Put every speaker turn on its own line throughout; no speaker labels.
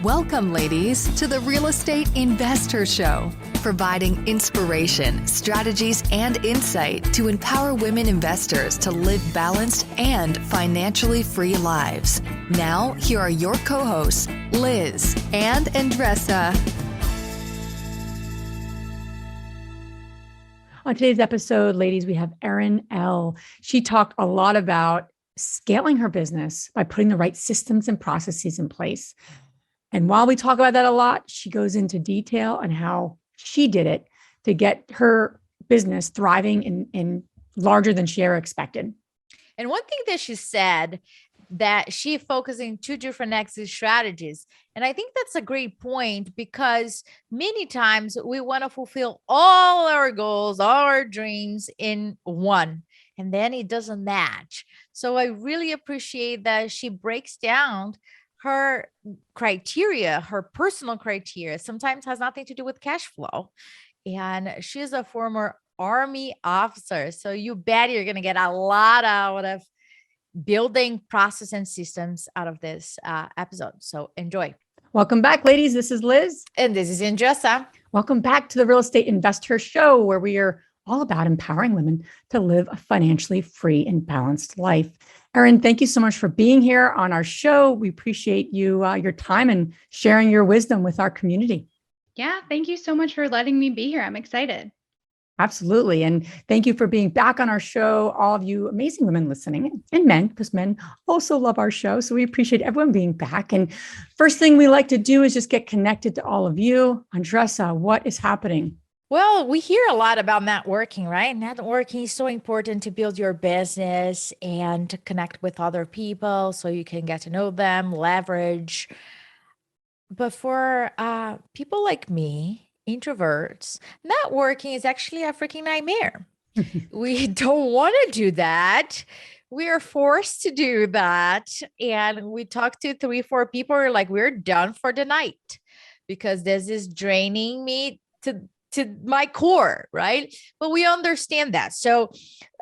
Welcome, ladies, to the Real Estate Investor Show, providing inspiration, strategies, and insight to empower women investors to live balanced and financially free lives. Now, here are your co-hosts, Liz and Andressa.
On today's episode, ladies, we have Erin Hellen. She talked a lot about scaling her business by putting the right systems and processes in place. And while we talk about that a lot, she goes into detail on how she did it to get her business thriving and larger than she ever expected.
And one thing that she said, that she focusing two different exit strategies. And I think that's a great point, because many times we want to fulfill all our goals, all our dreams in one, and then it doesn't match. So I really appreciate that she breaks down her criteria, her personal criteria. Sometimes has nothing to do with cash flow. And she's a former Army officer. So you bet you're going to get a lot out of building process and systems out of this episode. So enjoy.
Welcome back, ladies. This is Liz.
And this is Andressa.
Welcome back to the Real Estate Investor Show, where we are all about empowering women to live a financially free and balanced life. Erin, thank you so much for being here on our show. We appreciate you, your time and sharing your wisdom with our community.
Yeah, thank you so much for letting me be here. I'm excited.
Absolutely. And thank you for being back on our show, all of you amazing women listening, and men, because men also love our show. So we appreciate everyone being back. And first thing we like to do is just get connected to all of you. Andressa, what is happening?
Well, we hear a lot about networking, right? Networking is so important to build your business and to connect with other people so you can get to know them, leverage. But for people like me, introverts, networking is actually a freaking nightmare. We don't want to do that. We are forced to do that. And we talk to 3-4 people, we're like, we're done for the night because this is draining me to my core, right? But we understand that. So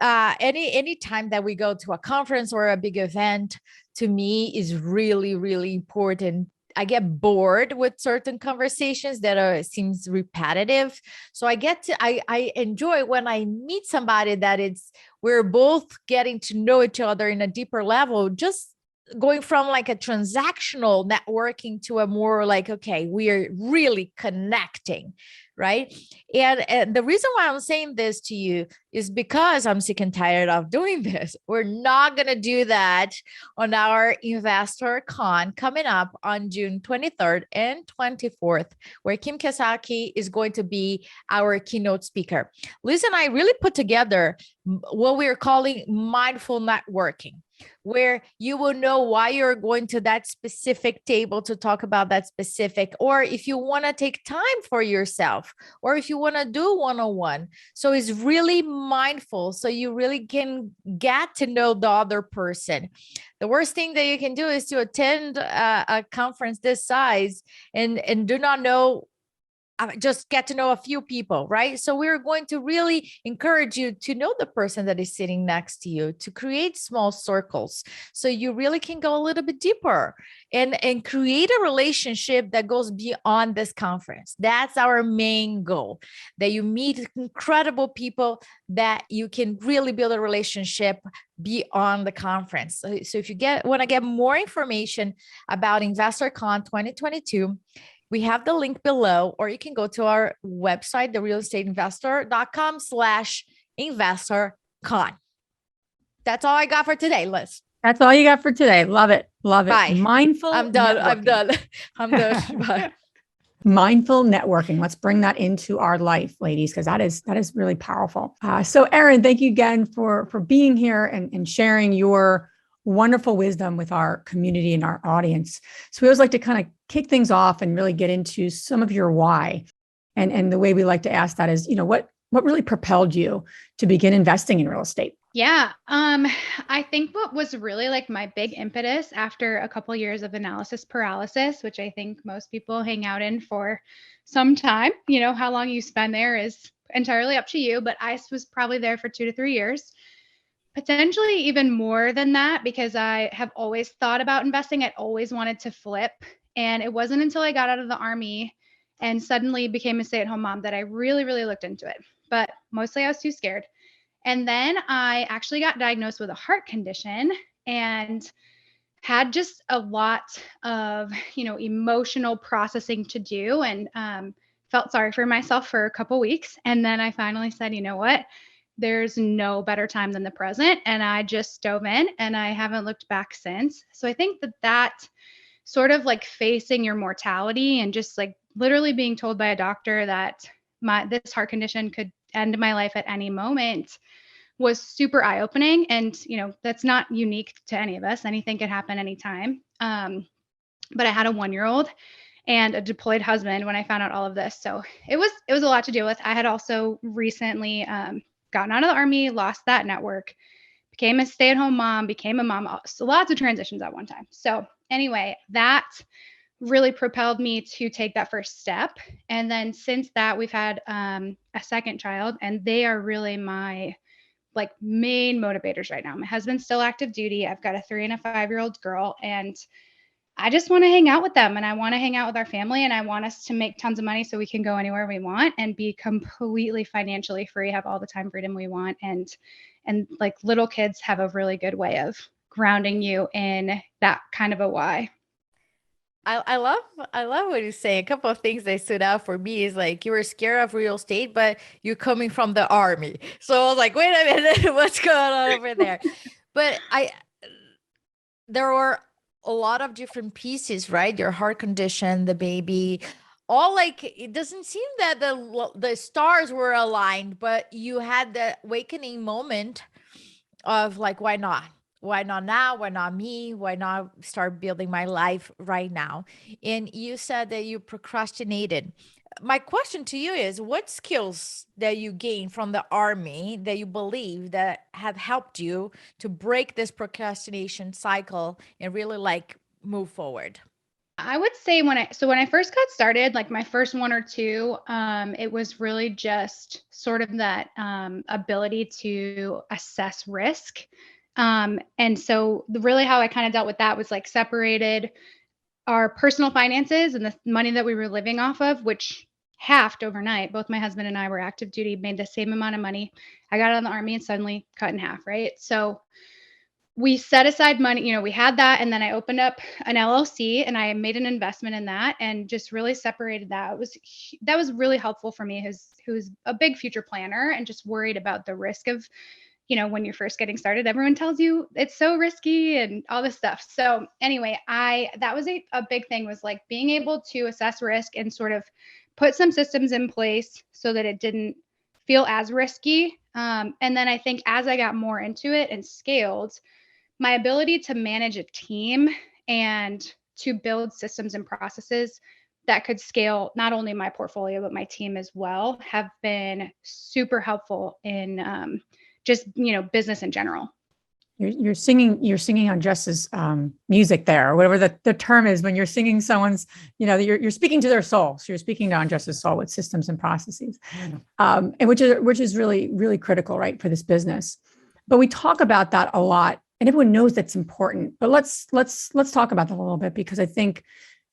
any time that we go to a conference or a big event, to me is really, really important. I get bored with certain conversations that seems repetitive. So I enjoy when I meet somebody that we're both getting to know each other in a deeper level, just going from like a transactional networking to a more like, okay, we are really connecting, right? And the reason why I'm saying this to you is because I'm sick and tired of doing this. We're not going to do that on our Investor Con coming up on June 23rd and 24th, where Kim Kiyosaki is going to be our keynote speaker. Liz and I really put together what we're calling mindful networking, where you will know why you're going to that specific table to talk about that specific, or if you want to take time for yourself, or if you want to do one-on-one. So it's really mindful. So you really can get to know the other person. The worst thing that you can do is to attend a conference this size and do not know, just get to know a few people, right? So we're going to really encourage you to know the person that is sitting next to you, to create small circles so you really can go a little bit deeper and create a relationship that goes beyond this conference. That's our main goal, that you meet incredible people that you can really build a relationship beyond the conference. So if you want to get more information about InvestorCon 2022, we have the link below, or you can go to our website, therealestaiteinvestor.com/investorcon. That's all I got for today, Liz.
That's all you got for today. Love it. Love it.
Bye.
Mindful.
I'm done.
Networking.
I'm done. Bye.
Mindful networking. Let's bring that into our life, ladies, because that is really powerful. So Erin, thank you again for being here and sharing your wonderful wisdom with our community and our audience. So we always like to kind of kick things off and really get into some of your why. And the way we like to ask that is, what really propelled you to begin investing in real estate?
Yeah. I think what was really like my big impetus after a couple of years of analysis paralysis, which I think most people hang out in for some time, how long you spend there is entirely up to you, but I was probably there for 2 to 3 years. Potentially even more than that, because I have always thought about investing. I'd always wanted to flip. And it wasn't until I got out of the Army and suddenly became a stay-at-home mom that I really, really looked into it. But mostly I was too scared. And then I actually got diagnosed with a heart condition and had just a lot of, emotional processing to do, and felt sorry for myself for a couple weeks. And then I finally said, you know what? There's no better time than the present. And I just dove in and I haven't looked back since. So I think that sort of like facing your mortality and just like literally being told by a doctor that this heart condition could end my life at any moment was super eye-opening. And, that's not unique to any of us. Anything could happen anytime. But I had a 1-year-old and a deployed husband when I found out all of this. So it was a lot to deal with. I had also recently gotten out of the Army, lost that network, became a stay-at-home mom, became a mom, so lots of transitions at one time. So anyway, that really propelled me to take that first step. And then since that, we've had a second child, and they are really my main motivators right now. My husband's still active duty. I've got a 3 and a 5-year-old girl, and I just want to hang out with them, and I want to hang out with our family, and I want us to make tons of money so we can go anywhere we want and be completely financially free, have all the time freedom we want. And like little kids have a really good way of grounding you in that kind of a why.
I love what you say. A couple of things that stood out for me is like you were scared of real estate, but you're coming from the Army. So I was like, wait a minute, what's going on over there? But there were a lot of different pieces, right? Your heart condition, the baby, all it doesn't seem that the stars were aligned, but you had the awakening moment of like, why not? Why not now? Why not me? Why not start building my life right now? And you said that you procrastinated. My question to you is, what skills that you gained from the Army that you believe that have helped you to break this procrastination cycle and really move forward?
I would say when I first got started, like my first 1 or 2, it was really just sort of that ability to assess risk. And so really how I kind of dealt with that was separated our personal finances and the money that we were living off of, which halved overnight. Both my husband and I were active duty, made the same amount of money. I got out of the Army and suddenly cut in half, right? So we set aside money, we had that. And then I opened up an LLC and I made an investment in that and just really separated that. That was really helpful for me, who's a big future planner and just worried about the risk of, when you're first getting started, everyone tells you it's so risky and all this stuff. So anyway, that was a big thing, was being able to assess risk and sort of put some systems in place so that it didn't feel as risky. And then I think as I got more into it and scaled, my ability to manage a team and to build systems and processes that could scale not only my portfolio, but my team as well, have been super helpful in just, business in general.
You're singing on Jess's music there, or whatever the term is when you're singing someone's, you're speaking to their soul. So you're speaking on Jess's soul with systems and processes, and which is really, really critical, right, for this business. But we talk about that a lot, and everyone knows that's important. But let's talk about that a little bit, because I think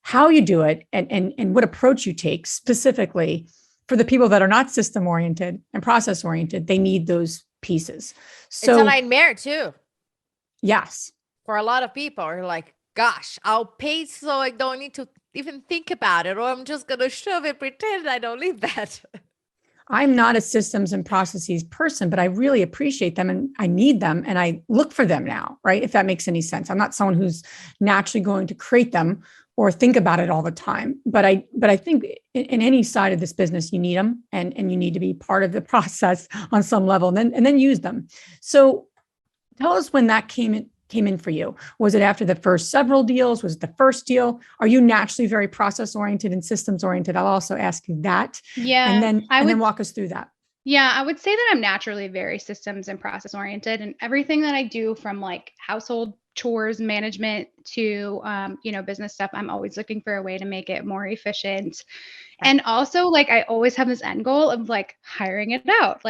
how you do it and what approach you take specifically for the people that are not system oriented and process oriented, they need those pieces. So
it's a nightmare too.
Yes.
For a lot of people are like, gosh, I'll pay so I don't need to even think about it, or I'm just going to shove it, pretend I don't need that.
I'm not a systems and processes person, but I really appreciate them and I need them and I look for them now, right? If that makes any sense. I'm not someone who's naturally going to create them or think about it all the time. But I think in any side of this business, you need them and you need to be part of the process on some level and then use them. So tell us when that came in for you. Was it after the first several deals? Was it the first deal? Are you naturally very process oriented and systems oriented? I'll also ask you that.
Yeah.
And then walk us through that.
Yeah, I would say that I'm naturally very systems and process oriented, and everything that I do, from household chores management to business stuff, I'm always looking for a way to make it more efficient. And also I always have this end goal of hiring it out,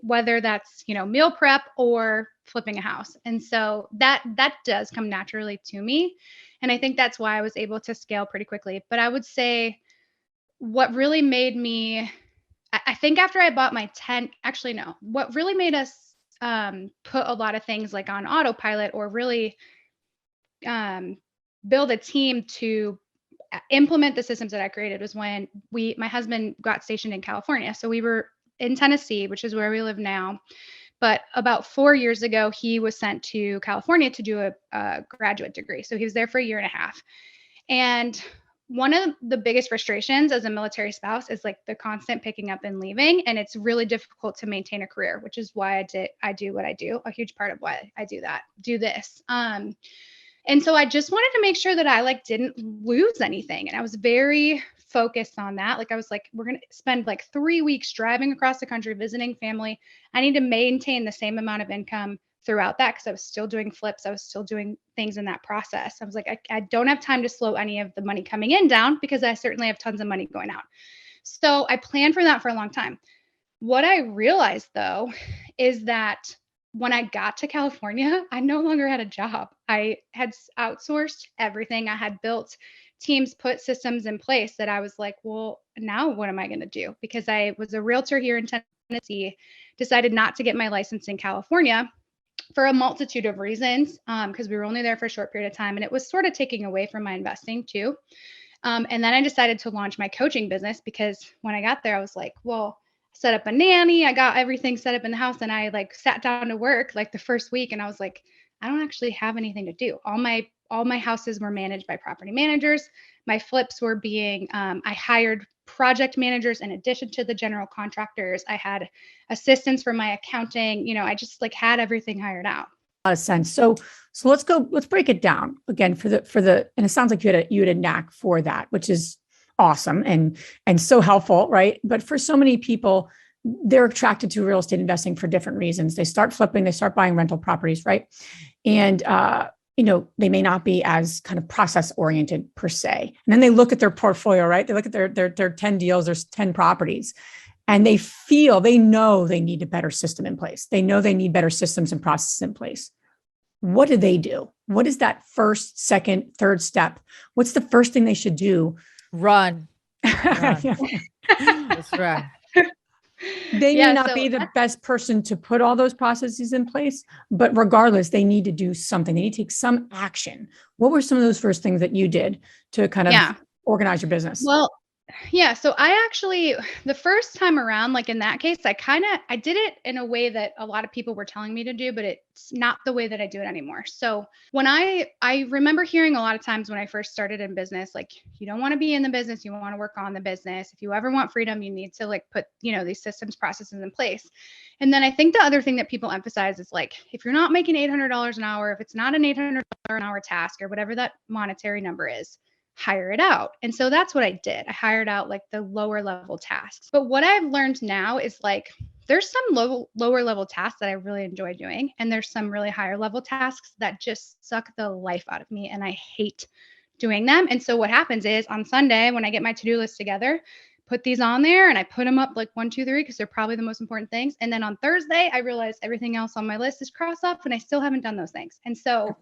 whether that's meal prep or flipping a house. And so that does come naturally to me. And I think that's why I was able to scale pretty quickly. But I would say what really made me, I think after I bought my 10, actually, no, what really made us put a lot of things like on autopilot or really build a team to implement the systems that I created was when my husband got stationed in California. So we were in Tennessee, which is where we live now. But about 4 years ago, he was sent to California to do a graduate degree. So he was there for a year and a half. And one of the biggest frustrations as a military spouse is like the constant picking up and leaving. And it's really difficult to maintain a career, which is why I do what I do. A huge part of why I do this. And so I just wanted to make sure that I like didn't lose anything. And I was very focused on that. Like I was like, we're going to spend like 3 weeks driving across the country, visiting family. I need to maintain the same amount of income throughout that because I was still doing flips. I was still doing things in that process. I was like, I don't have time to slow any of the money coming in down because I certainly have tons of money going out. So I planned for that for a long time. What I realized though, is that when I got to California, I no longer had a job. I had outsourced everything. I had built teams, put systems in place that I was like, well, now what am I going to do? Because I was a realtor here in Tennessee, decided not to get my license in California for a multitude of reasons, because we were only there for a short period of time. And it was sort of taking away from my investing too. And then I decided to launch my coaching business because when I got there, I was like, well, set up a nanny. I got everything set up in the house and I like sat down to work like the first week and I was like, I don't actually have anything to do. All my houses were managed by property managers. My flips were being, I hired project managers in addition to the general contractors. I had assistants for my accounting. You know, I just like had everything hired out.
A lot of sense. So let's break it down again for the, and it sounds like you had a knack for that, which is awesome and so helpful, right? But for so many people, they're attracted to real estate investing for different reasons. They start flipping, they start buying rental properties, right? And they may not be as kind of process oriented per se. And then they look at their portfolio, right? They look at their 10 deals, there's 10 properties, and they know they need a better system in place. They know they need better systems and processes in place. What do they do? What is that first, second, third step? What's the first thing they should do?
Run. Let's run.
They may not be the best person to put all those processes in place, but regardless, they need to do something. They need to take some action. What were some of those first things that you did to kind of organize your business?
Well, yeah. So I actually, the first time around, like in that case, I did it in a way that a lot of people were telling me to do, but it's not the way that I do it anymore. So when I remember hearing a lot of times when I first started in business, like you don't want to be in the business, you want to work on the business. If you ever want freedom, you need to like put, these systems, processes in place. And then I think the other thing that people emphasize is like, if you're not making $800 an hour, if it's not an $800 an hour task or whatever that monetary number is, hire it out. And so that's what I did. I hired out like the lower level tasks. But what I've learned now is like, there's some lower level tasks that I really enjoy doing. And there's some really higher level tasks that just suck the life out of me. And I hate doing them. And so what happens is on Sunday, when I get my to-do list together, put these on there and I put them up like 1, 2, 3, because they're probably the most important things. And then on Thursday, I realize everything else on my list is crossed off and I still haven't done those things. And so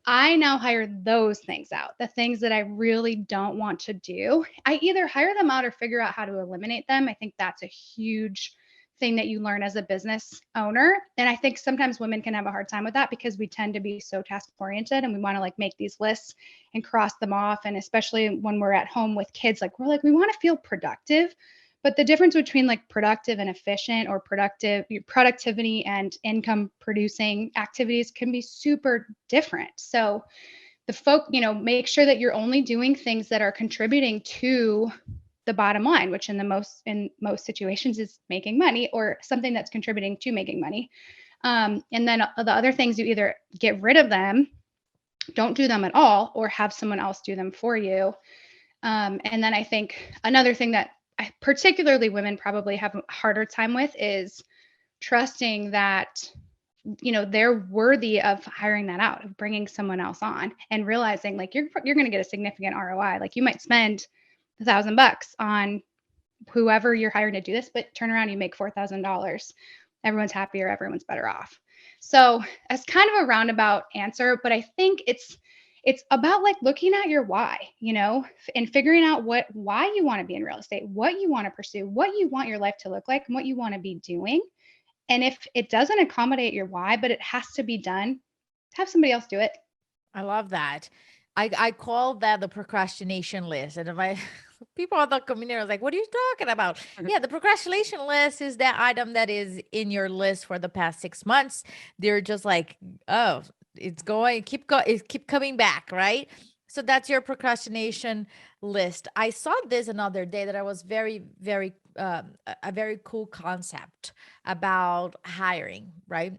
I now hire those things out, the things that I really don't want to do. I either hire them out or figure out how to eliminate them. I think that's a huge thing that you learn as a business owner. And I think sometimes women can have a hard time with that because we tend to be so task oriented and we want to like make these lists and cross them off. And especially when we're at home with kids, like we're like, we want to feel productive. But the difference between like productive and efficient or productivity and income producing activities can be super different. So make sure that you're only doing things that are contributing to the bottom line, which in most situations is making money or something that's contributing to making money. And then the other things, you either get rid of them, don't do them at all, or have someone else do them for you. And then I think another thing that particularly women probably have a harder time with is trusting that, they're worthy of hiring that out, of bringing someone else on and realizing like you're going to get a significant ROI. Like you might spend $1,000 on whoever you're hiring to do this, but turn around, you make $4,000. everyone's happier, everyone's better off. So that's kind of a roundabout answer, but I think it's about like looking at your why, and figuring out why you want to be in real estate, what you want to pursue, what you want your life to look like, and what you want to be doing. And if it doesn't accommodate your why, but it has to be done, have somebody else do it.
I love that. I call that the procrastination list. And if I people in the community are like, what are you talking about? Yeah, the procrastination list is that item that is in your list for the past 6 months. They're just like, oh, it's going, it keep coming back, right? So that's your procrastination list. I saw this another day that I was very, very, a very cool concept about hiring, right?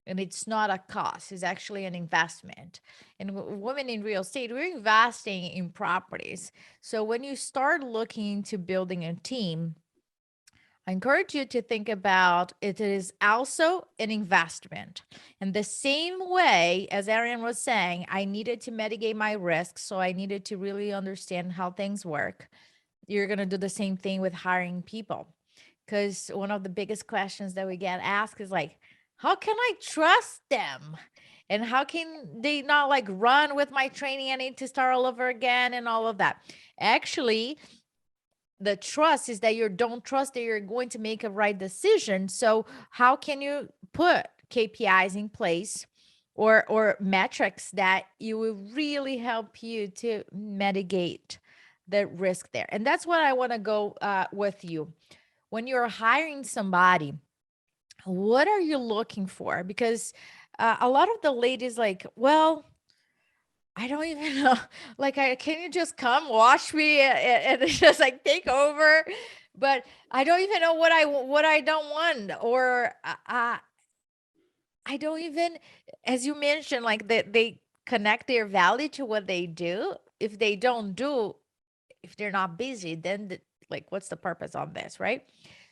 And it's not a cost, it's actually an investment. And women in real estate, we're investing in properties. So when you start looking into building a team, I encourage you to think about it is also an investment. And the same way as Erin was saying, I needed to mitigate my risks. So I needed to really understand how things work. You're going to do the same thing with hiring people. Because one of the biggest questions that we get asked is like, how can I trust them? And how can they not like run with my training? I need to start all over again and all of that. Actually, the trust is that you don't trust that you're going to make a right decision. So how can you put KPIs in place or metrics that you will really help you to mitigate the risk there? And that's what I want to go with you. When you're hiring somebody, what are you looking for? Because a lot of the ladies like, well, I don't even know. Like, can you just come watch me and just like take over? But I don't even know what I don't want, or I don't even, as you mentioned, like they connect their value to what they do. If they don't do, if they're not busy, then like, what's the purpose on this, right?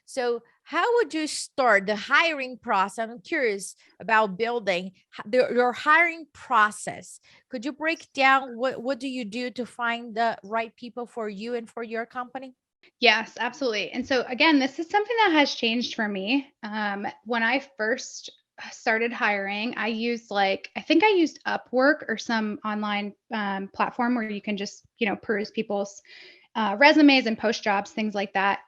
So how would you start the hiring process? I'm curious about building your hiring process. Could you break down what do you do to find the right people for you and for your company?
Yes, absolutely. And so again, this is something that has changed for me. When I first started hiring, I think I used Upwork or some online platform where you can just, peruse people's resumes and post jobs, things like that.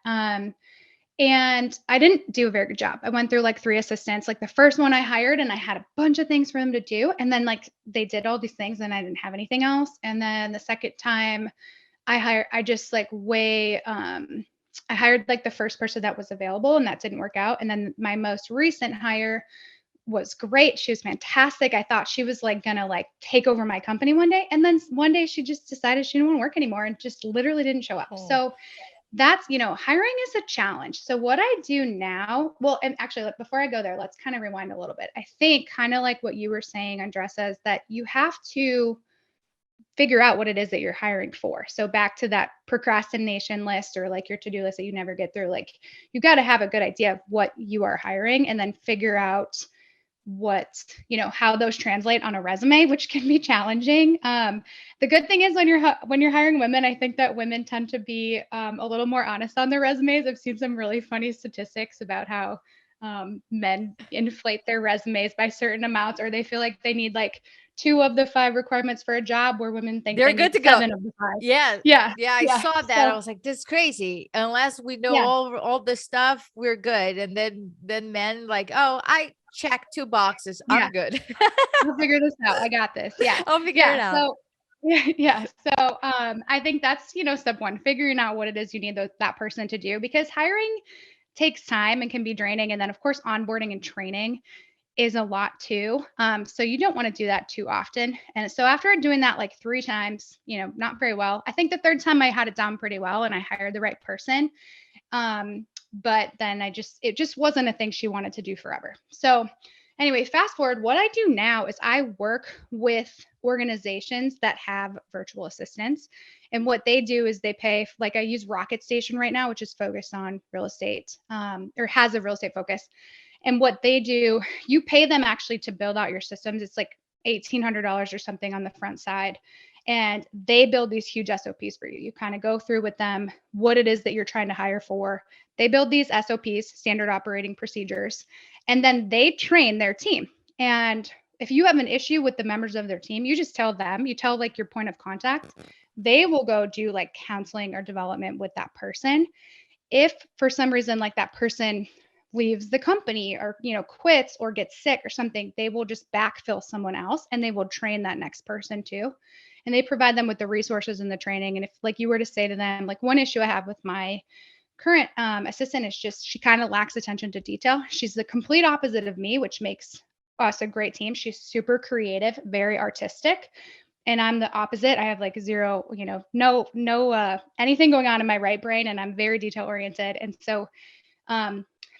And I didn't do a very good job. I went through like 3 assistants. Like the first one I hired and I had a bunch of things for them to do. And then like they did all these things and I didn't have anything else. And then the second time I just like I hired like the first person that was available and that didn't work out. And then my most recent hire was great. She was fantastic. I thought she was like gonna like take over my company one day. And then one day she just decided she didn't want to work anymore and just literally didn't show up.
Oh.
So that's, hiring is a challenge. So what I do now, well, and actually before I go there, let's kind of rewind a little bit. I think kind of like what you were saying, Andressa, is that you have to figure out what it is that you're hiring for. So back to that procrastination list or like your to-do list that you never get through, like you got to have a good idea of what you are hiring and then figure out how those translate on a resume, which can be challenging. The good thing is when you're hiring women, I think that women tend to be a little more honest on their resumes. I've seen some really funny statistics about how men inflate their resumes by certain amounts, or they feel like they need like 2 of the 5 requirements for a job, where women think
They're good to go.
7 of the 5.
Yeah.
Yeah.
I saw that.
So,
I was like, this is crazy. Unless we know
Yeah.
all the stuff, we're good. And then men like, oh, I check 2 boxes.
Yeah.
I'm good.
I'll figure this out. I got this. Yeah.
I'll figure it out.
So I think that's, step 1, figuring out what it is you need that person to do, because hiring takes time and can be draining. And then of course, onboarding and training is a lot too. So you don't want to do that too often. And so after doing that like 3 times, not very well, I think the 3rd time I had it down pretty well and I hired the right person. But then it just wasn't a thing she wanted to do forever. So anyway, fast forward, what I do now is I work with organizations that have virtual assistants. And what they do is they pay, like I use Rocket Station right now, which is focused on real estate, or has a real estate focus. And what they do, you pay them actually to build out your systems. It's like $1,800 or something on the front side. and they build these huge SOPs for you. You kind of go through with them what it is that you're trying to hire for. They build these SOPs, standard operating procedures, and then they train their team. And if you have an issue with the members of their team, you just tell them, you tell like your point of contact, they will go do like counseling or development with that person. If for some reason like that person leaves the company or quits or gets sick or something, they will just backfill someone else and they will train that next person too. And they provide them with the resources and the training. And if like you were to say to them, like one issue I have with my current assistant is just she kind of lacks attention to detail. She's the complete opposite of me, which makes us a great team. She's super creative, very artistic. And I'm the opposite. I have like zero, no anything going on in my right brain, and I'm very detail oriented. And so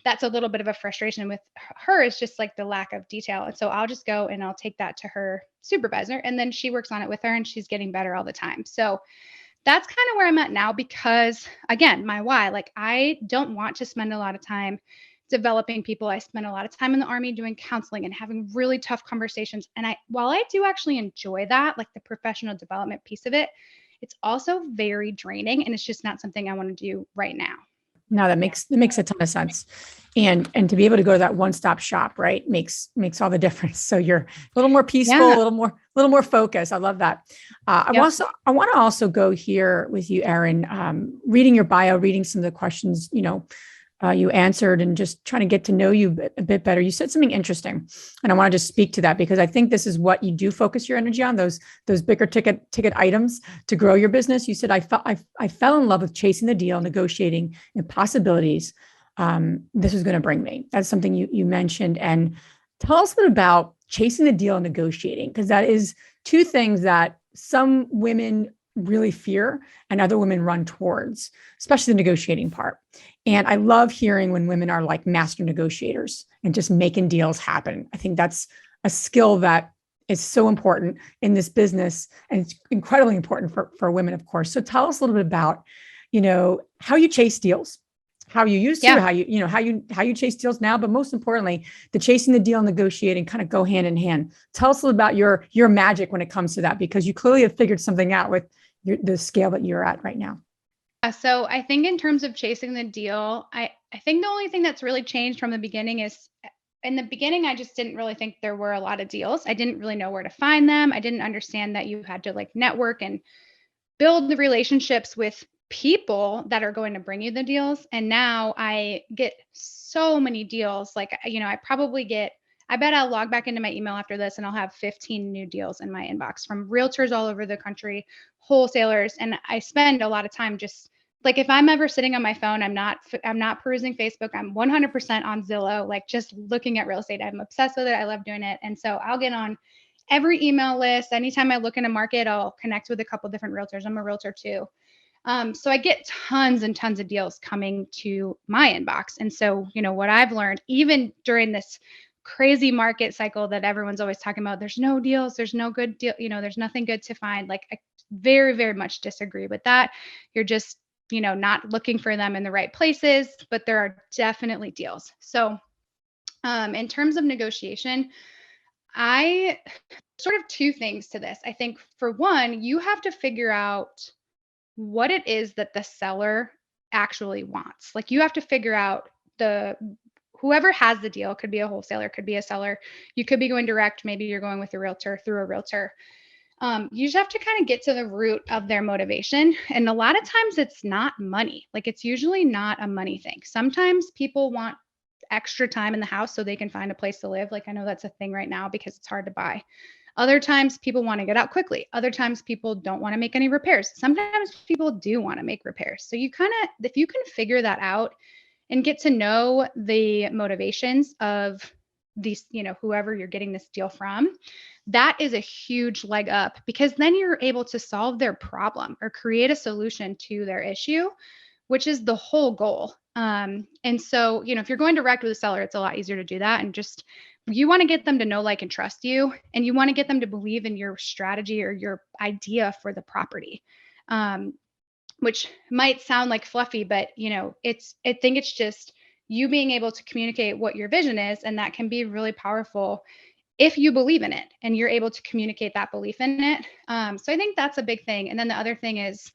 that's a little bit of a frustration with her, is just like the lack of detail. And so I'll just go and I'll take that to her supervisor, and then she works on it with her, and she's getting better all the time. So that's kind of where I'm at now, because again, my why, like I don't want to spend a lot of time developing people. I spend a lot of time in the Army doing counseling and having really tough conversations. And while I do actually enjoy that, like the professional development piece of it, it's also very draining, and it's just not something I want to do right now.
No, that makes a ton of sense. And to be able to go to that one-stop shop, right, makes all the difference. So you're a little more peaceful, a little more focused. I love that. I want to also go here with you, Erin, reading your bio, reading some of the questions, you answered, and just trying to get to know you a bit better. You said something interesting, and I want to just speak to that, because I think this is what you do focus your energy on, those bigger ticket items to grow your business. You said, I fell in love with chasing the deal, negotiating, and possibilities this is going to bring me. That's something you mentioned. And tell us a bit about chasing the deal and negotiating, because that is two things that some women really fear and other women run towards, especially the negotiating part. And I love hearing when women are like master negotiators and just making deals happen. I think that's a skill that is so important in this business, and it's incredibly important for women, of course. So tell us a little bit about, how you chase deals, how you used to, how you chase deals now, but most importantly, the chasing the deal and negotiating kind of go hand in hand. Tell us a little about your magic when it comes to that, because you clearly have figured something out with the scale that you're at right now.
So I think in terms of chasing the deal, I think the only thing that's really changed from the beginning is, in the beginning, I just didn't really think there were a lot of deals. I didn't really know where to find them. I didn't understand that you had to like network and build the relationships with people that are going to bring you the deals. And now I get so many deals. Like, I bet I'll log back into my email after this and I'll have 15 new deals in my inbox from realtors all over the country, wholesalers. And I spend a lot of time just like, if I'm ever sitting on my phone, I'm not perusing Facebook. I'm 100% on Zillow, like just looking at real estate. I'm obsessed with it. I love doing it. And so I'll get on every email list. Anytime I look in a market, I'll connect with a couple different realtors. I'm a realtor too. So I get tons and tons of deals coming to my inbox. And so, what I've learned, even during this crazy market cycle that everyone's always talking about, there's no deals, there's no good deal, there's nothing good to find. Like, I very, very much disagree with that. You're just, not looking for them in the right places, but there are definitely deals. So, in terms of negotiation, I sort of two things to this. I think for one, you have to figure out what it is that the seller actually wants. Like, you have to figure out whoever has the deal. Could be a wholesaler, could be a seller. You could be going direct. Maybe you're going with a realtor through a realtor. You just have to kind of get to the root of their motivation. And a lot of times it's not money. Like, it's usually not a money thing. Sometimes people want extra time in the house so they can find a place to live. Like, I know that's a thing right now because it's hard to buy. Other times people want to get out quickly. Other times people don't want to make any repairs. Sometimes people do want to make repairs. So if you can figure that out and get to know the motivations of these, whoever you're getting this deal from, that is a huge leg up, because then you're able to solve their problem or create a solution to their issue, which is the whole goal. And so, if you're going direct with a seller, it's a lot easier to do that. And just, you want to get them to know, like, and trust you, and you want to get them to believe in your strategy or your idea for the property, which might sound like fluffy, but I think it's just you being able to communicate what your vision is, and that can be really powerful if you believe in it and you're able to communicate that belief in it. So I think that's a big thing. And then the other thing is,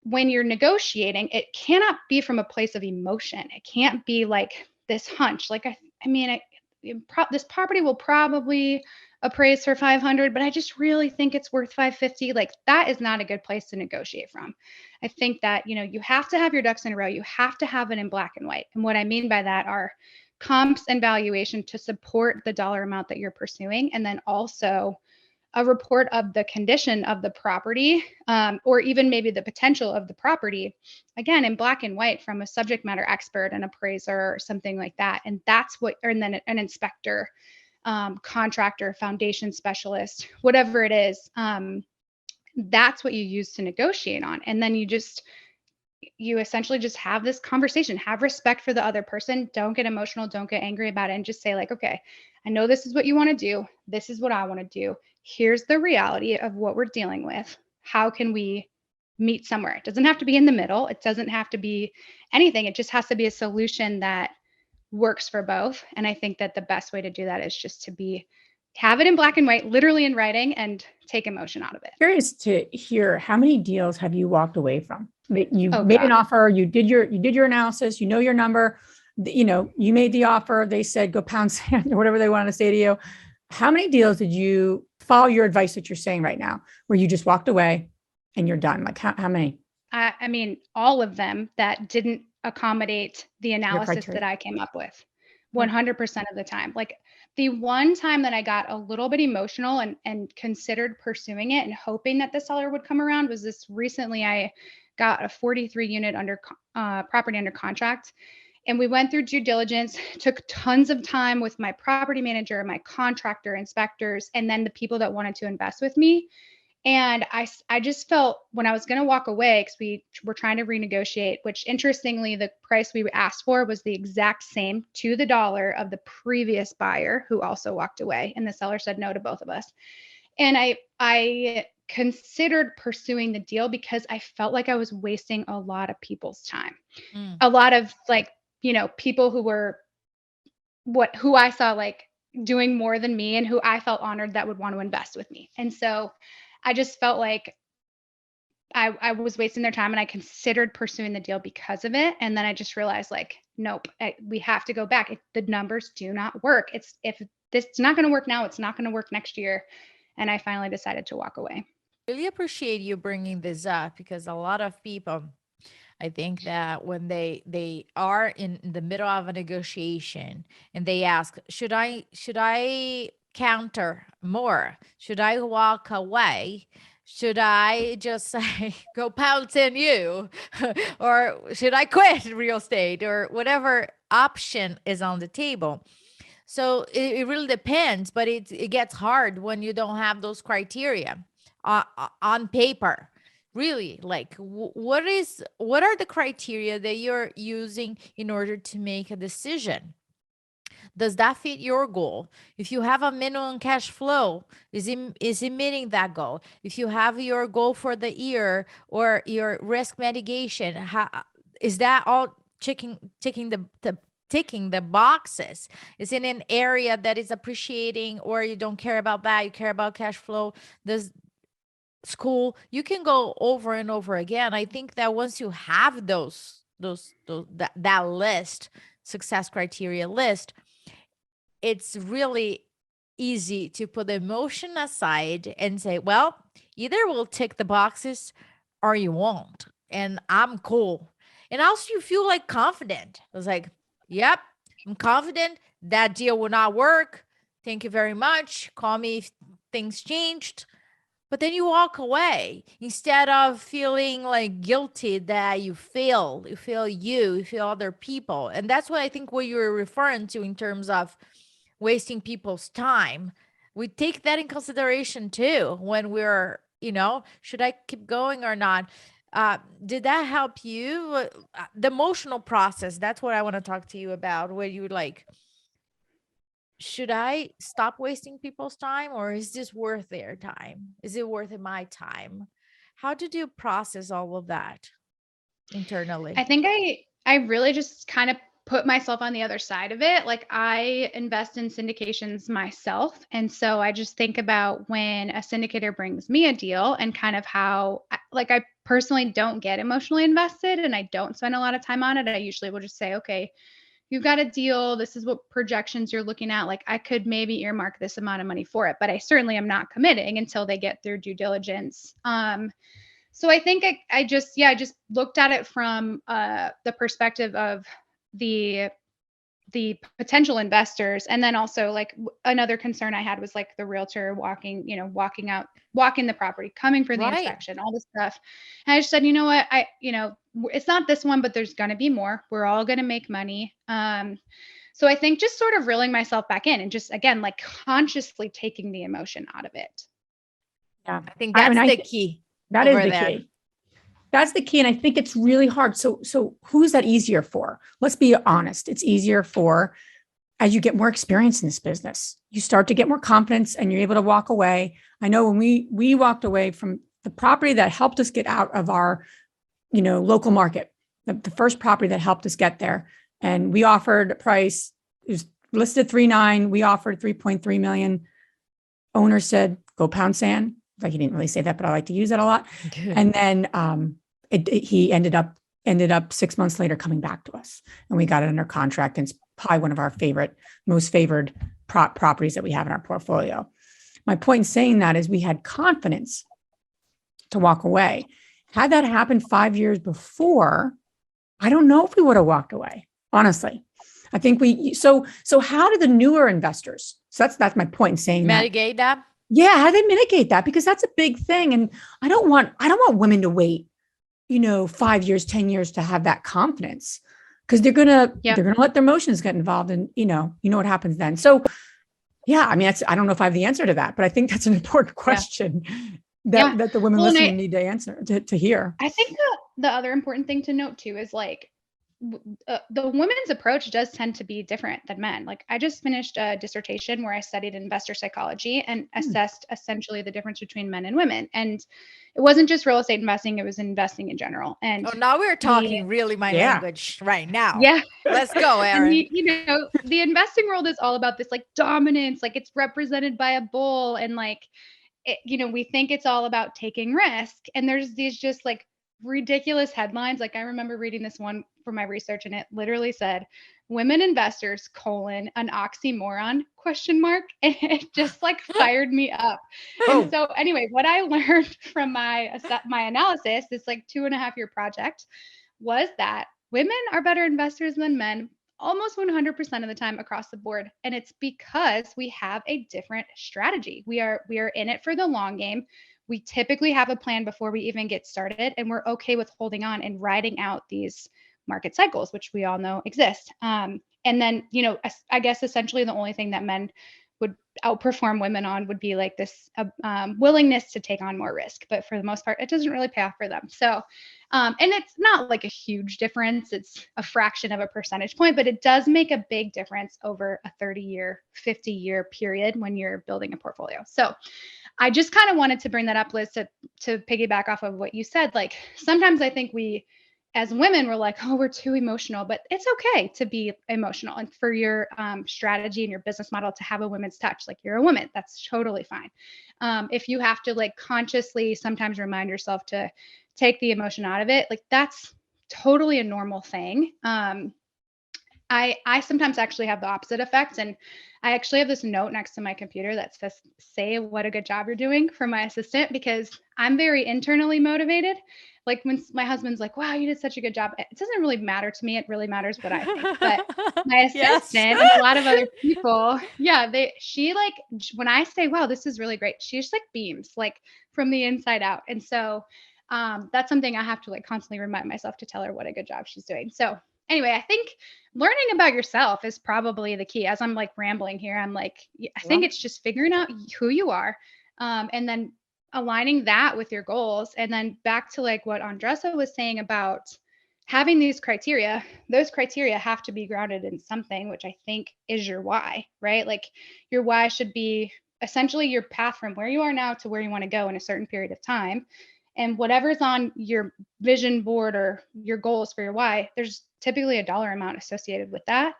when you're negotiating, it cannot be from a place of emotion. It can't be like this hunch. Like, this property will probably appraise for 500, but I just really think it's worth 550. Like, that is not a good place to negotiate from. I think that, you have to have your ducks in a row. You have to have it in black and white. And what I mean by that are comps and valuation to support the dollar amount that you're pursuing. And then also a report of the condition of the property, or even maybe the potential of the property, again, in black and white from a subject matter expert, an appraiser, or something like that. And and then an inspector, contractor, foundation specialist, whatever it is, that's what you use to negotiate on. And then you essentially just have this conversation, have respect for the other person. Don't get emotional. Don't get angry about it. And just say, like, okay, I know this is what you want to do. This is what I want to do. Here's the reality of what we're dealing with. How can we meet somewhere? It doesn't have to be in the middle. It doesn't have to be anything. It just has to be a solution that works for both. And I think that the best way to do that is just to have it in black and white, literally in writing, and take emotion out of it.
Curious to hear, how many deals have you walked away from? You
Oh,
made
God.
an offer, you did your analysis, your number, you made the offer, they said go pound sand or whatever they wanted to say to you. How many deals did you follow your advice that you're saying right now, where you just walked away and you're done? Like how many?
I mean, all of them that didn't accommodate the analysis that I came up with 100% of the time. Like, the one time that I got a little bit emotional and considered pursuing it and hoping that the seller would come around was this recently. I got a 43 unit property under contract. And we went through due diligence, took tons of time with my property manager, my contractor, inspectors, and then the people that wanted to invest with me. And I just felt when I was going to walk away, because we were trying to renegotiate, which interestingly, the price we asked for was the exact same to the dollar of the previous buyer who also walked away. And the seller said no to both of us. And I considered pursuing the deal because I felt like I was wasting a lot of people's time. A lot of people who I saw like doing more than me and who I felt honored that would want to invest with me. And so I just felt like I was wasting their time, and I considered pursuing the deal because of it. And then I just realized, like, nope, we have to go back. The numbers do not work. If it's not going to work now, it's not going to work next year. And I finally decided to walk away.
Really appreciate you bringing this up, because a lot of people, I think that when they are in the middle of a negotiation and they ask, should I counter more? Should I walk away? Should I just say, go pounce in you? Or should I quit real estate, or whatever option is on the table? So it really depends, but it gets hard when you don't have those criteria on paper. Really, like, what are the criteria that you're using in order to make a decision? Does that fit your goal? If you have a minimum cash flow, is it meeting that goal? If you have your goal for the year or your risk mitigation, is that all ticking the boxes? Is it an area that is appreciating, or you don't care about that, you care about cash flow? Does school, you can go over and over again. I think that once you have that list, success criteria list, it's really easy to put the emotion aside and say, well, either we'll tick the boxes or you won't, and I'm cool. And also you feel like confident. I was like, yep, I'm confident that deal will not work. Thank you very much. Call me if things changed. But then you walk away instead of feeling like guilty that you failed. You feel other people. And that's what I think what you're referring to in terms of wasting people's time. We take that in consideration too when we're, should I keep going or not? Did that help you? The emotional process, that's what I want to talk to you about, where you're like, should I stop wasting people's time, or is this worth their time? Is it worth my time? How did you process all of that internally?
I think I really just kind of put myself on the other side of it. Like I invest in syndications myself. And so I just think about when a syndicator brings me a deal and kind of how, like, I personally don't get emotionally invested and I don't spend a lot of time on it. I usually will just say, okay, you've got a deal. This is what projections you're looking at. Like I could maybe earmark this amount of money for it, but I certainly am not committing until they get their due diligence. So I think I just looked at it from the perspective of the potential investors. And then also like another concern I had was like the realtor walking the property, coming for the
Right.
inspection, all this stuff. And I just said, you know what, it's not this one, but there's going to be more. We're all going to make money. So I think just sort of reeling myself back in and just, again, like consciously taking the emotion out of it.
Yeah.
I think that's the key.
That is
over
the
there.
key. That's the key. And I think it's really hard. So who's that easier for? Let's be honest. It's easier for, as you get more experience in this business, you start to get more confidence and you're able to walk away. I know when we walked away from the property that helped us get out of our, local market, the first property that helped us get there. And we offered a price, it was listed 3.9. We offered 3.3 million. Owner said, go pound sand. Like he didn't really say that, but I like to use it a lot. And then he ended up 6 months later coming back to us, and we got it under contract. And it's probably one of our most favored properties that we have in our portfolio. My point in saying that is we had confidence to walk away. Had that happened 5 years before, I don't know if we would have walked away. Honestly, I think so how do the newer investors? So that's my point in saying
mitigate that.
Yeah, how do they mitigate that? Because that's a big thing. And I don't want women to wait, 5 years, 10 years to have that confidence, because they're going to let their emotions get involved, and you know what happens then. So yeah, I mean, I don't know if I have the answer to that, but I think that's an important question that the women listening need to answer, to hear.
I think the other important thing to note too is like, the women's approach does tend to be different than men. Like I just finished a dissertation where I studied investor psychology and assessed essentially the difference between men and women. And it wasn't just real estate investing, it was investing in general. And
now we're talking really my language right now.
Yeah.
Let's go, Erin.
And the investing world is all about this like dominance, like it's represented by a bull, and like, we think it's all about taking risk. And there's these just like ridiculous headlines. Like I remember reading this one for my research, and it literally said, "Women investors, an oxymoron, ? And it just like fired me up. And so anyway, what I learned from my analysis, this like 2.5 year project, was that women are better investors than men almost 100% of the time across the board. And it's because we have a different strategy. We are in it for the long game. We typically have a plan before we even get started, and we're okay with holding on and riding out these market cycles, which we all know exist. And then, I guess essentially the only thing that men would outperform women on would be like this willingness to take on more risk. But for the most part, it doesn't really pay off for them. So, and it's not like a huge difference. It's a fraction of a percentage point, but it does make a big difference over a 30-year, 50-year period when you're building a portfolio. So I just kind of wanted to bring that up, Liz, to piggyback off of what you said. Like sometimes I think we, as women, we're like, oh, we're too emotional, but it's okay to be emotional, and for your strategy and your business model to have a women's touch. Like you're a woman, that's totally fine. If you have to like consciously sometimes remind yourself to take the emotion out of it, like that's totally a normal thing. I sometimes actually have the opposite effect. And I actually have this note next to my computer that says, "Say what a good job you're doing," for my assistant, because I'm very internally motivated. Like when my husband's like, "Wow, you did such a good job," it doesn't really matter to me. It really matters what I think. But my assistant and a lot of other people, she like, when I say, "Wow, this is really great," she just like beams like from the inside out. And so that's something I have to like constantly remind myself to tell her what a good job she's doing. So anyway, I think learning about yourself is probably the key. As I'm like rambling here, I'm like, I think it's just figuring out who you are, and then aligning that with your goals. And then back to like what Andressa was saying about having these criteria, those criteria have to be grounded in something, which I think is your why, right? Like your why should be essentially your path from where you are now to where you want to go in a certain period of time. And whatever's on your vision board or your goals for your why, there's typically a dollar amount associated with that.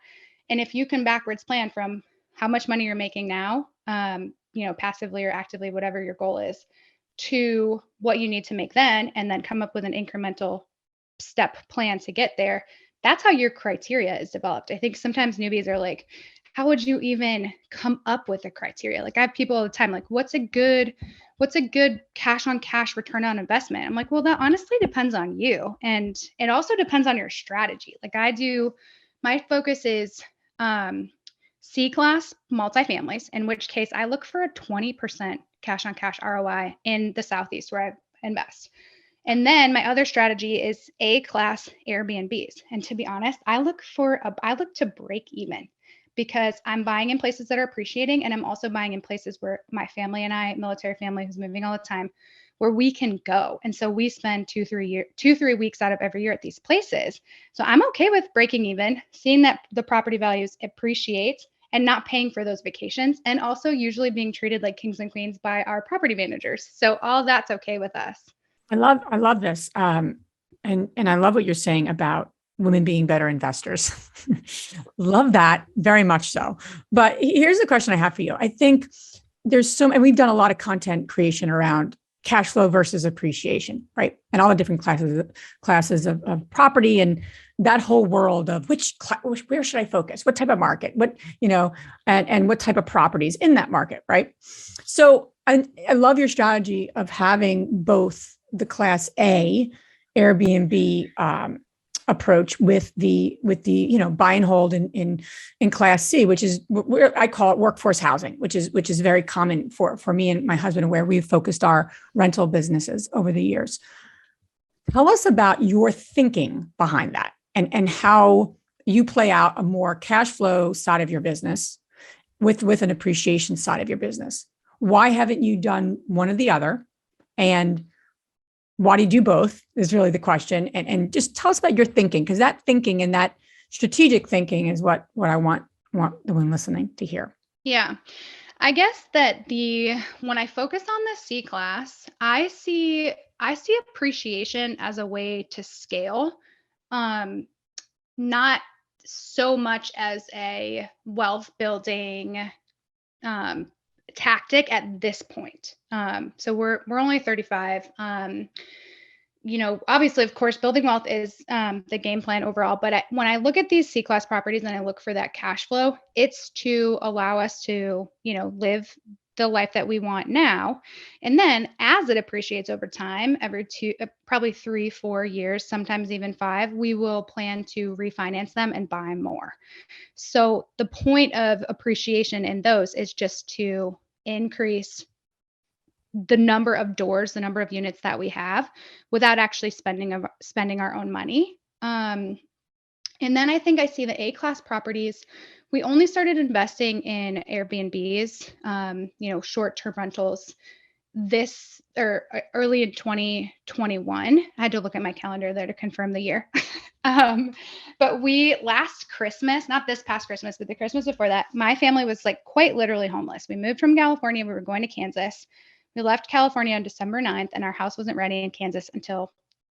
And if you can backwards plan from how much money you're making now, passively or actively, whatever your goal is, to what you need to make then, and then come up with an incremental step plan to get there, that's how your criteria is developed. I think sometimes newbies are like, how would you even come up with a criteria? Like I have people all the time, like, what's a good cash on cash return on investment? I'm like, well, that honestly depends on you. And it also depends on your strategy. Like my focus is C-class multifamilies, in which case I look for a 20% cash on cash ROI in the Southeast where I invest. And then my other strategy is A-class Airbnbs. And to be honest, I look to break even, because I'm buying in places that are appreciating, and I'm also buying in places where my family and I, military family who's moving all the time, where we can go. And so we spend 2-3 weeks out of every year at these places. So I'm okay with breaking even, seeing that the property values appreciate and not paying for those vacations, and also usually being treated like kings and queens by our property managers. So all that's okay with us.
I love this. And I love what you're saying about women being better investors. Love that very much so. But here's the question I have for you. I think and we've done a lot of content creation around cash flow versus appreciation, right? And all the different classes of property, and that whole world of where should I focus? What type of market? And what type of properties in that market, right? So I love your strategy of having both the Class A Airbnb approach with the buy and hold in Class C, which is where I call it workforce housing, which is very common for me and my husband, where we've focused our rental businesses over the years. Tell us about your thinking behind that, and how you play out a more cash flow side of your business with an appreciation side of your business. Why haven't you done one or the other? And why do you do both is really the question. And just tell us about your thinking, because that thinking and that strategic thinking is what I want the one listening to hear.
Yeah. I guess that when I focus on the C class, I see appreciation as a way to scale, not so much as a wealth building tactic at this point. So we're only 35. Obviously, of course, building wealth is the game plan overall. But when I look at these C-class properties and I look for that cash flow, it's to allow us to, live the life that we want now. And then as it appreciates over time, every probably 3-4 years, sometimes even 5, we will plan to refinance them and buy more. So the point of appreciation in those is just to increase the number of doors, the number of units that we have, without actually spending our own money. And then I think I see the A-class properties. We only started investing in Airbnbs, short-term rentals early in 2021. I had to look at my calendar there to confirm the year. But last Christmas, not this past Christmas, but the Christmas before that, my family was like quite literally homeless. We moved from California. We were going to Kansas. We left California on December 9th, and our house wasn't ready in Kansas until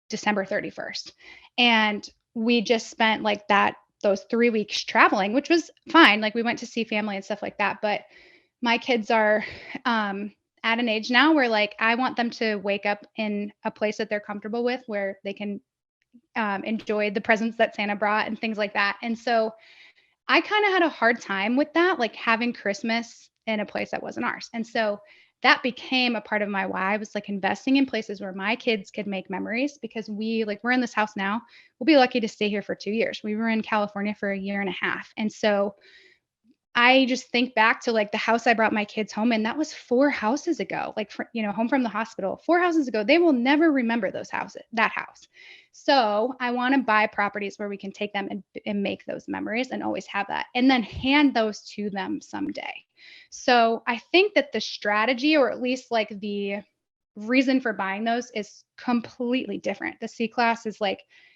December 31st. And we just spent those 3 weeks traveling, which was fine. Like we went to see family and stuff like that. But my kids are at an age now where I want them to wake up in a place that they're comfortable with, where they can enjoy the presents that Santa brought and things like that. And so I kind of had a hard time with that, having Christmas in a place that wasn't ours. And so that became a part of my why. I was investing in places where my kids could make memories, because we're in this house now. We'll be lucky to stay here for 2 years. We were in California for 1.5 years. And so I just think back to the house I brought my kids home in. That was 4 houses ago, home from the hospital, 4 houses ago. They will never remember that house. So I want to buy properties where we can take them and make those memories and always have that, and then hand those to them someday. So I think that the strategy, or at least the reason for buying those, is completely different. The C class is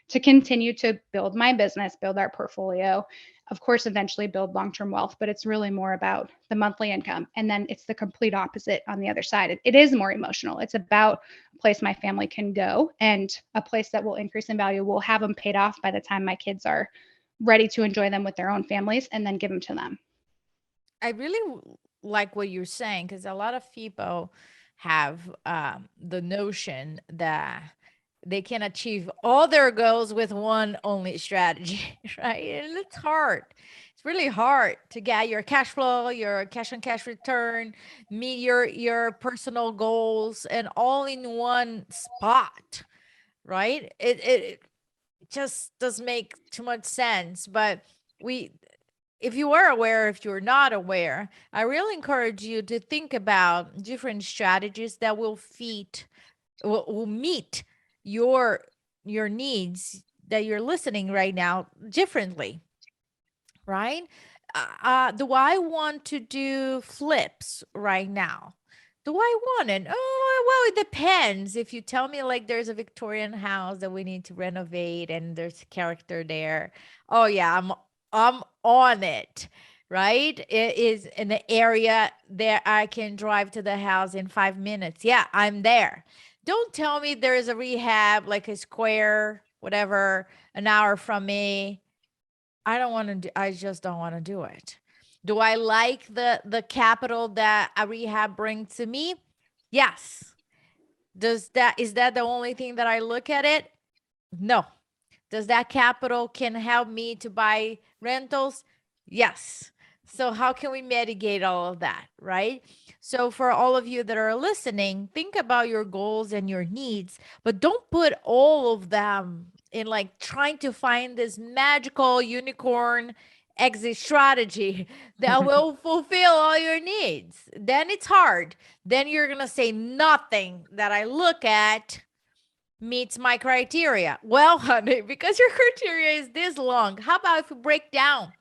to continue to build my business, build our portfolio, of course, eventually build long-term wealth, but it's really more about the monthly income. And then it's the complete opposite on the other side. It is more emotional. It's about a place my family can go and a place that will increase in value. We'll have them paid off by the time my kids are ready to enjoy them with their own families and then give them to them.
I really like what you're saying, because a lot of people have the notion that they can achieve all their goals with one only strategy, right? And it's hard. It's really hard to get your cash flow, your cash on cash return, meet your personal goals, and all in one spot, right? It just doesn't make too much sense. But if you are aware, if you're not aware, I really encourage you to think about different strategies that will meet your needs that you're listening right now differently, right? Do I want to do flips right now? Do I want it? Oh, well, it depends. If you tell me like there's a Victorian house that we need to renovate and there's character there, oh yeah, I'm on it, right? It is in the area that I can drive to the house in 5 minutes. Yeah, I'm there. Don't tell me there's a rehab, like a square, whatever, an hour from me. I just don't want to do it. Do I like the capital that a rehab brings to me? Yes. Is that the only thing that I look at it? No. Does that capital can help me to buy rentals? Yes. So how can we mitigate all of that, right? So for all of you that are listening, think about your goals and your needs, but don't put all of them in like trying to find this magical unicorn exit strategy that will fulfill all your needs. Then it's hard. Then you're going to say nothing that I look at meets my criteria. Well, honey, because your criteria is this long, how about if we break down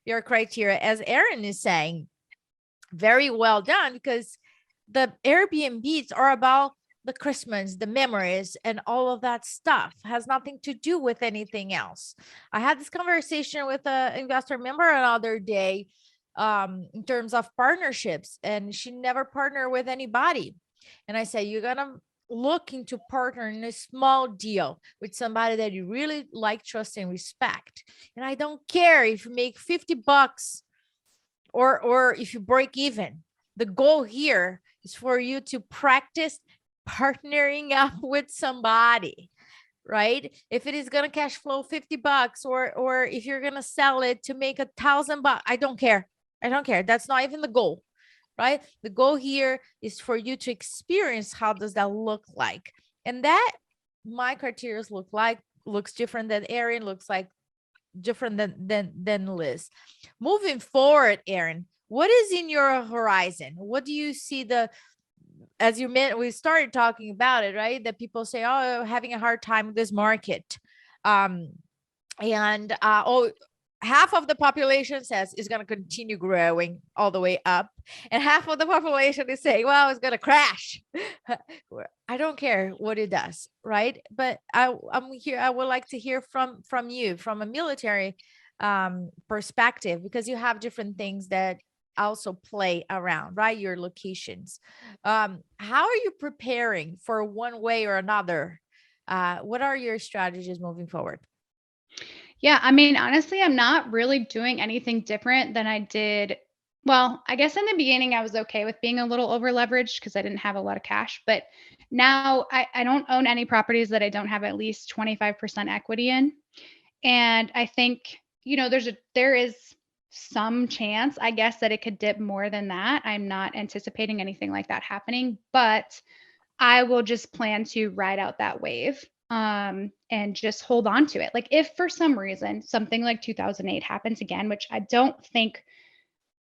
your criteria, as Erin is saying? Very well done, because the Airbnbs are about the Christmas, the memories, and all of that stuff. Has nothing to do with anything else. I had this conversation with an investor member another day in terms of partnerships, and she never partnered with anybody. And I said, you're going to look into partnering in a small deal with somebody that you really like, trust, and respect. And I don't care if you make $50 or if you break even. The goal here is for you to practice partnering up with somebody, right? If it is going to cash flow $50 or if you're going to sell it to make $1,000, I don't care. That's not even the goal, right? The goal here is for you to experience how does that look like. And that my criteria looks different than Erin, looks like different than Liz. Moving forward, Erin, what is in your horizon? What do you see as you meant, we started talking about it, right? That people say, oh, having a hard time with this market. Half of the population says it's going to continue growing all the way up. And half of the population is saying, well, it's going to crash. I don't care what it does, right? But I'm here. I would like to hear from you, from a military perspective, because you have different things that also play around, right? Your locations. How are you preparing for one way or another? What are your strategies moving forward?
Yeah, I mean, honestly, I'm not really doing anything different than I did. Well, I guess in the beginning, I was okay with being a little over leveraged because I didn't have a lot of cash. But now I don't own any properties that I don't have at least 25% equity in. And I think, there is some chance, I guess, that it could dip more than that. I'm not anticipating anything like that happening, but I will just plan to ride out that wave and just hold on to it. Like if for some reason something like 2008 happens again, which I don't think,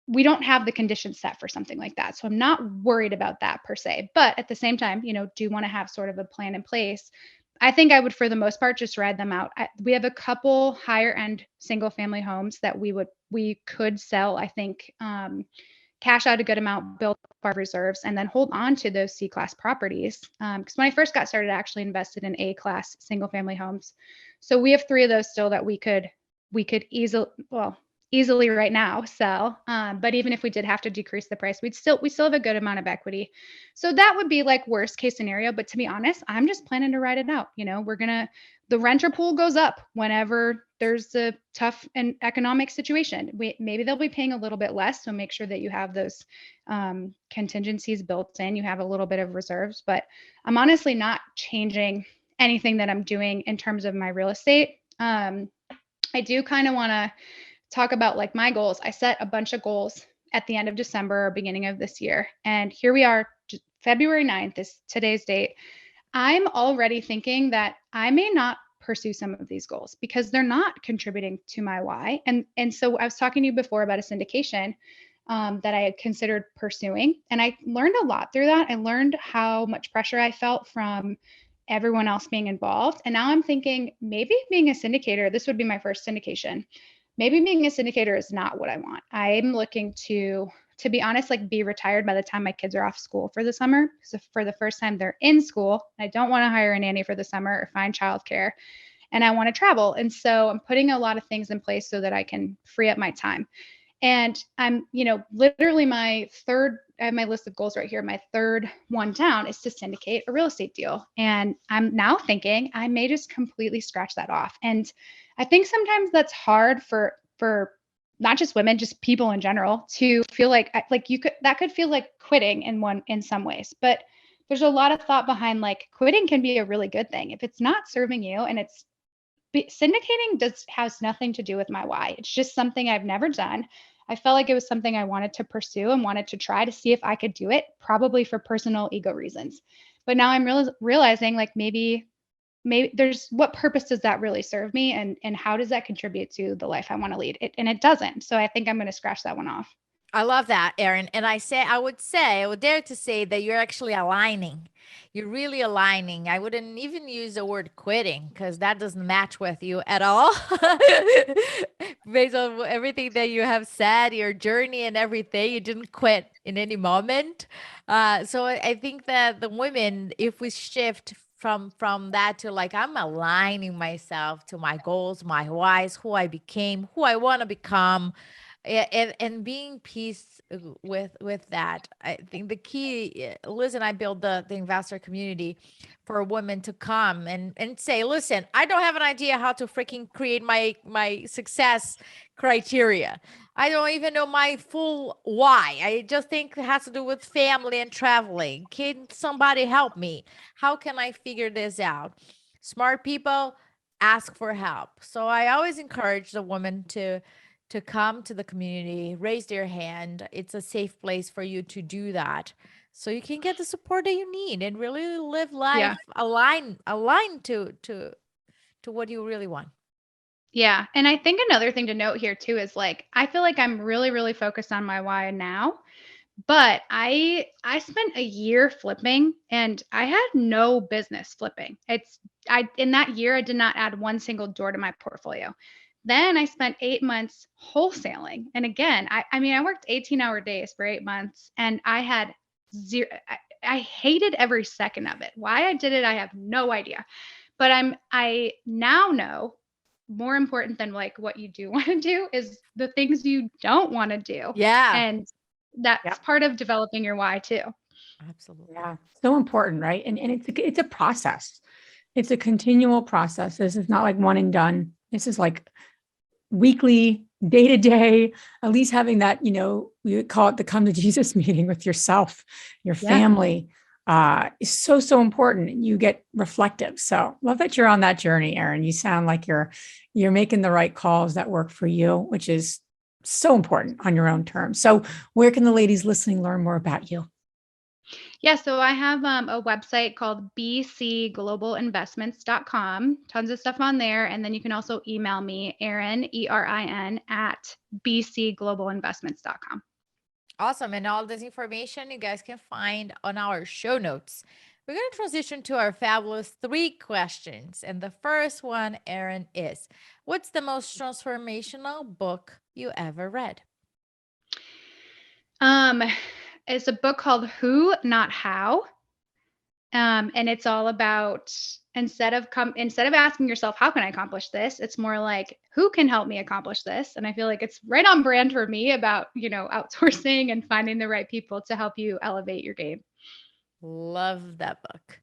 we don't have the conditions set for something like that. So I'm not worried about that per se, but at the same time, do want to have sort of a plan in place. I think I would, for the most part, just ride them out. We have a couple higher end single family homes that we could sell, I think, cash out a good amount, build our reserves, and then hold on to those C-class properties. Because when I first got started, I actually invested in A-class single family homes. So we have 3 of those still that we could easily right now sell. But even if we did have to decrease the price, we still have a good amount of equity. So that would be like worst case scenario. But to be honest, I'm just planning to ride it out. The renter pool goes up whenever there's a tough and economic situation. Maybe they'll be paying a little bit less. So make sure that you have those contingencies built in. You have a little bit of reserves, but I'm honestly not changing anything that I'm doing in terms of my real estate. I do kind of want to talk about like my goals. I set a bunch of goals at the end of December, beginning of this year. And here we are, February 9th is today's date. I'm already thinking that I may not pursue some of these goals because they're not contributing to my why. And so I was talking to you before about a syndication that I had considered pursuing. And I learned a lot through that. I learned how much pressure I felt from everyone else being involved. And now I'm thinking maybe being a syndicator, this would be my first syndication. Maybe being a syndicator is not what I want. I'm looking to be honest, like be retired by the time my kids are off school for the summer. So for the first time they're in school, I don't want to hire a nanny for the summer or find childcare, and I want to travel. And so I'm putting a lot of things in place so that I can free up my time. And I'm, literally I have my list of goals right here. My third one down is to syndicate a real estate deal. And I'm now thinking I may just completely scratch that off. And I think sometimes that's hard for not just women, just people in general, to feel like that could feel like quitting in some ways. But there's a lot of thought behind like quitting can be a really good thing if it's not serving you. And syndicating has nothing to do with my why. It's just something I've never done. I felt like it was something I wanted to pursue and wanted to try to see if I could do it, probably for personal ego reasons. But now I'm realizing like maybe there's, what purpose does that really serve me, and how does that contribute to the life I want to lead? And it doesn't. So I think I'm going to scratch that one off.
I love that, Erin. And I would dare to say that you're actually aligning. You're really aligning. I wouldn't even use the word quitting because that doesn't match with you at all. Based on everything that you have said, your journey and everything, you didn't quit in any moment. So I think that the women, if we shift from that to like, I'm aligning myself to my goals, my whys, who I became, who I want to become, and being peace with that. I think the key, Liz and I build the investor community for women to come and say, listen, I don't have an idea how to freaking create my success criteria. I don't even know my full why. I just think it has to do with family and traveling. Can somebody help me? How can I figure this out? Smart people ask for help. So I always encourage the woman to come to the community, raise their hand. It's a safe place for you to do that. So you can get the support that you need and really live life aligned to what you really want.
Yeah. And I think another thing to note here too is like, I feel like I'm really, really focused on my why now, but I spent a year flipping and I had no business flipping. In that year, I did not add one single door to my portfolio. Then I spent 8 months wholesaling. And again, I worked 18-hour days for 8 months and I had zero, I hated every second of it. Why I did it, I have no idea. But I now know more important than like what you do want to do is the things you don't want to do.
Yeah.
And that's part of developing your why too.
Absolutely.
Yeah. So important, right? And it's a process. It's a continual process. This is not like one and done. This is like weekly, day to day, at least having that, we call it the come to Jesus meeting with yourself, your family, is so, so important. You get reflective. So love that you're on that journey, Erin. You sound like you're making the right calls that work for you, which is so important on your own terms. So where can the ladies listening learn more about you?
Yeah, so I have a website called bcglobalinvestments.com. Tons of stuff on there. And then you can also email me, Erin, ERIN, at bcglobalinvestments.com.
Awesome. And all this information you guys can find on our show notes. We're going to transition to our fabulous 3 questions. And the first one, Erin, is what's the most transformational book you ever read?
Um, it's a book called Who, Not How. And it's all about instead of asking yourself, how can I accomplish this? It's more like, who can help me accomplish this? And I feel like it's right on brand for me about, outsourcing and finding the right people to help you elevate your game.
Love that book.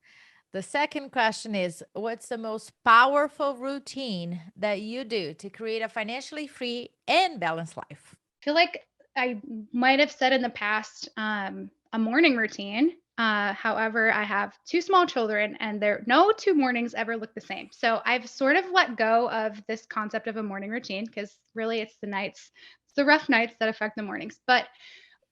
The second question is, what's the most powerful routine that you do to create a financially free and balanced life?
I feel like I might have said in the past, a morning routine. However, I have two small children and no two mornings ever look the same. So I've sort of let go of this concept of a morning routine because really it's the rough nights that affect the mornings. But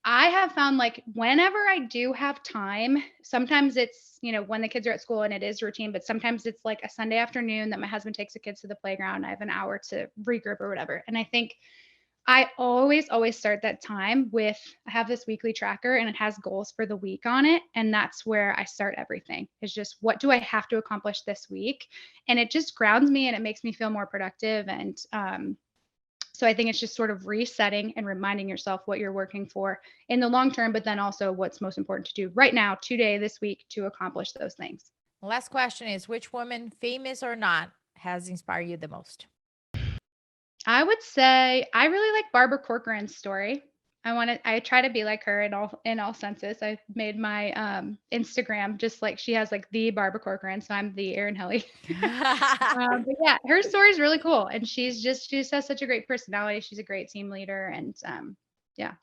I have found like whenever I do have time, sometimes it's, when the kids are at school and it is routine, but sometimes it's like a Sunday afternoon that my husband takes the kids to the playground. I have an hour to regroup or whatever. And I think I always start that time with, I have this weekly tracker and it has goals for the week on it. And that's where I start everything. It's just, what do I have to accomplish this week? And it just grounds me and it makes me feel more productive. And so I think it's just sort of resetting and reminding yourself what you're working for in the long term, but then also what's most important to do right now, today, this week, to accomplish those things.
Last question is, which woman, famous or not, has inspired you the most?
I would say I really like Barbara Corcoran's story. I try to be like her in all senses. I made my Instagram just like she has like the Barbara Corcoran, so I'm the Erin Hellen. But yeah, her story is really cool, and she just has such a great personality. She's a great team leader, and yeah.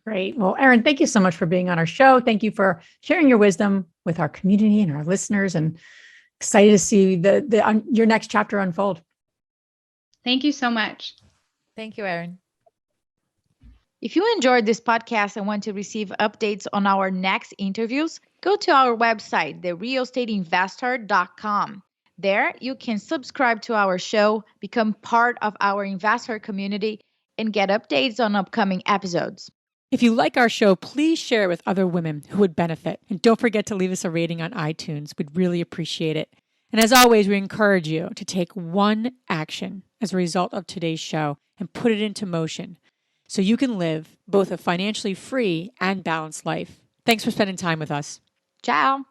Great. Well, Erin, thank you so much for being on our show. Thank you for sharing your wisdom with our community and our listeners, and excited to see your next chapter unfold.
Thank you so much.
Thank you, Erin.
If you enjoyed this podcast and want to receive updates on our next interviews, go to our website, therealestateinvestor.com. There, you can subscribe to our show, become part of our investor community, and get updates on upcoming episodes.
If you like our show, please share it with other women who would benefit. And don't forget to leave us a rating on iTunes. We'd really appreciate it. And as always, we encourage you to take one action as a result of today's show and put it into motion so you can live both a financially free and balanced life. Thanks for spending time with us.
Ciao.